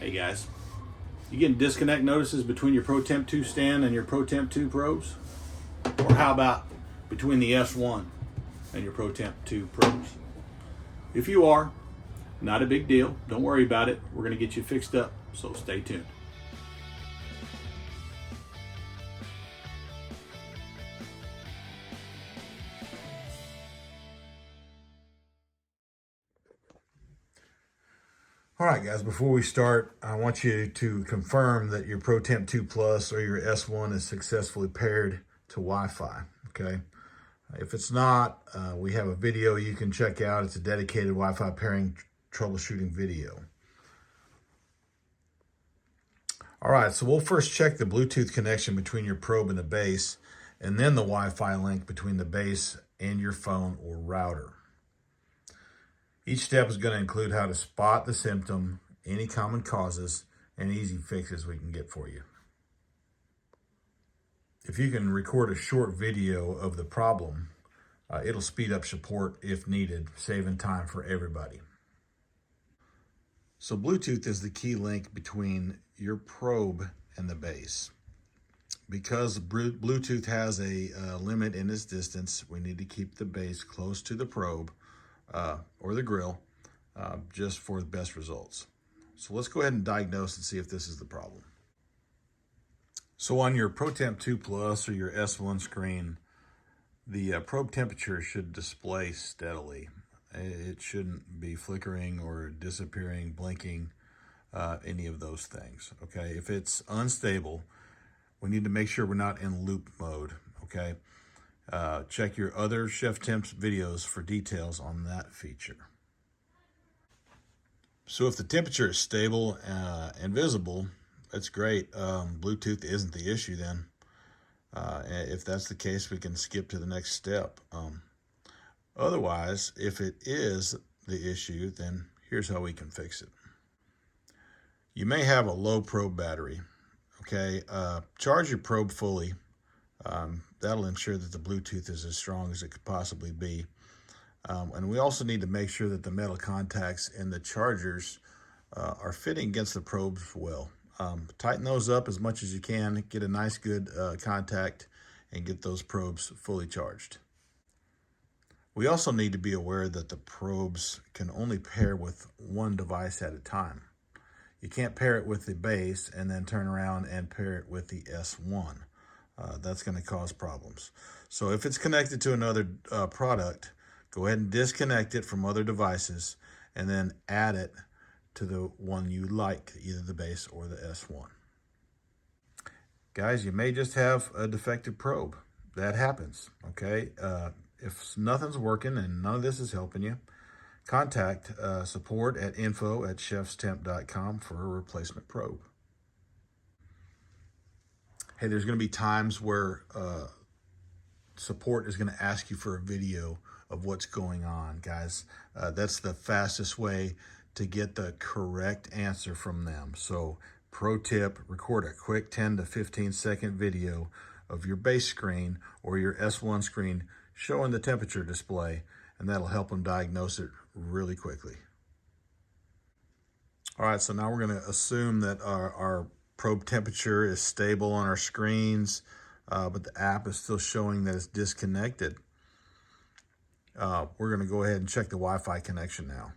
Hey guys, you getting disconnect notices between your ProTemp 2 stand and your ProTemp 2 probes? Or how about between the S1 and your ProTemp 2 probes? If you are, not a big deal. Don't worry about it. We're going to get you fixed up, so stay tuned. All right, guys, before we start, I want you to confirm that your ProTemp 2 Plus or your S1 is successfully paired to Wi-Fi, okay? If it's not, we have a video you can check out. It's a dedicated Wi-Fi pairing troubleshooting video. All right, so we'll first check the Bluetooth connection between your probe and the base, and then the Wi-Fi link between the base and your phone or router. Each step is going to include how to spot the symptom, any common causes, and easy fixes we can get for you. If you can record a short video of the problem, it'll speed up support if needed, saving time for everybody. So Bluetooth is the key link between your probe and the base. Because Bluetooth has a limit in its distance, we need to keep the base close to the probe or the grill, just for the best results. So let's go ahead and diagnose and see if this is the problem. So on your ProTemp 2 Plus or your S1 screen, the probe temperature should display steadily. It shouldn't be flickering or disappearing, blinking, any of those things, okay? If it's unstable, we need to make sure we're not in loop mode, okay? Check your other ChefsTemp videos for details on that feature. So if the temperature is stable and visible, that's great. Bluetooth isn't the issue then. If that's the case, we can skip to the next step. Otherwise, if it is the issue, then here's how we can fix it. You may have a low probe battery, okay? Charge your probe fully. That'll ensure that the Bluetooth is as strong as it could possibly be. And we also need to make sure that the metal contacts in the chargers are fitting against the probes well. Tighten those up as much as you can, get a nice good contact, and get those probes fully charged. We also need to be aware that the probes can only pair with one device at a time. You can't pair it with the base and then turn around and pair it with the S1. That's going to cause problems. So if it's connected to another product, go ahead and disconnect it from other devices and then add it to the one you like, either the base or the S1. Guys, you may just have a defective probe. That happens, okay? If nothing's working and none of this is helping you, contact support at info@chefstemp.com for a replacement probe. Hey, there's going to be times where support is going to ask you for a video of what's going on, guys. That's the fastest way to get the correct answer from them. So pro tip, record a quick 10 to 15 second video of your base screen or your S1 screen showing the temperature display, and that'll help them diagnose it really quickly. All right, so now we're going to assume that our probe temperature is stable on our screens, but the app is still showing that it's disconnected. We're going to go ahead and check the Wi-Fi connection now.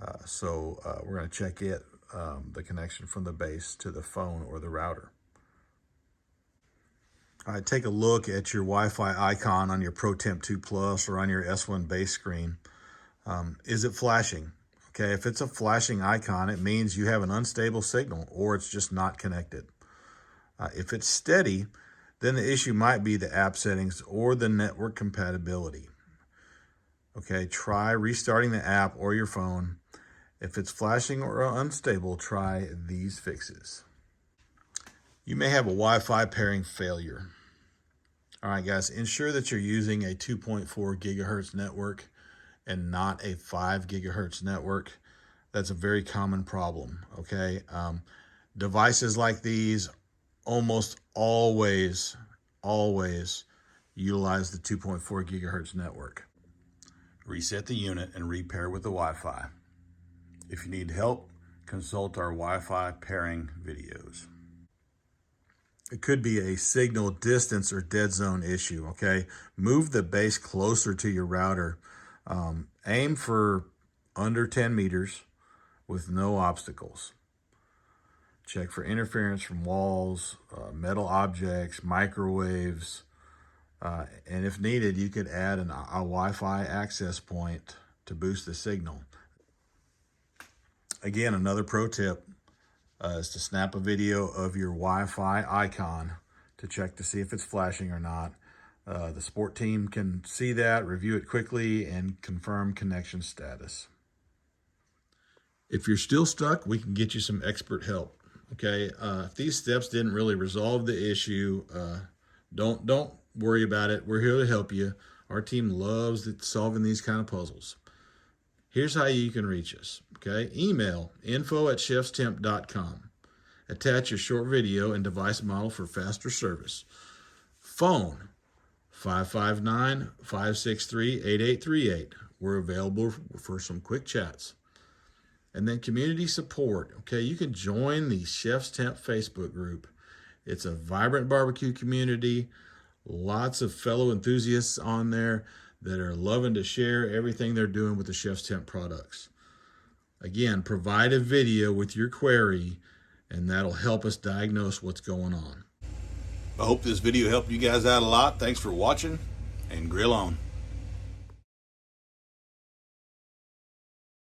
We're going to check the connection from the base to the phone or the router. All right, take a look at your Wi-Fi icon on your ProTemp 2 Plus or on your S1 base screen. Is it flashing? Okay, if it's a flashing icon, it means you have an unstable signal or it's just not connected. If it's steady, then the issue might be the app settings or the network compatibility. Okay, try restarting the app or your phone. If it's flashing or unstable, try these fixes. You may have a Wi-Fi pairing failure. All right, guys, ensure that you're using a 2.4 gigahertz network and not a 5 gigahertz network. That's a very common problem, okay? Devices like these almost always utilize the 2.4 gigahertz network. Reset the unit and repair with the Wi-Fi. If you need help, consult our Wi-Fi pairing videos. It could be a signal distance or dead zone issue, okay? Move the base closer to your router. Aim for under 10 meters with no obstacles. Check for interference from walls, metal objects, microwaves, and if needed, you could add a Wi-Fi access point to boost the signal. Again, another pro tip is to snap a video of your Wi-Fi icon to check to see if it's flashing or not. The support team can see that, review it quickly, and confirm connection status. If you're still stuck, we can get you some expert help. Okay, if these steps didn't really resolve the issue, don't worry about it. We're here to help you. Our team loves solving these kind of puzzles. Here's how you can reach us. Okay, email info@chefstemp.com. Attach your short video and device model for faster service. Phone 559-563-8838. We're available for some quick chats. And then community support. Okay, you can join the ChefsTemp Facebook group. It's a vibrant barbecue community. Lots of fellow enthusiasts on there that are loving to share everything they're doing with the ChefsTemp products. Again, provide a video with your query, and that'll help us diagnose what's going on. I hope this video helped you guys out a lot. Thanks for watching, and grill on.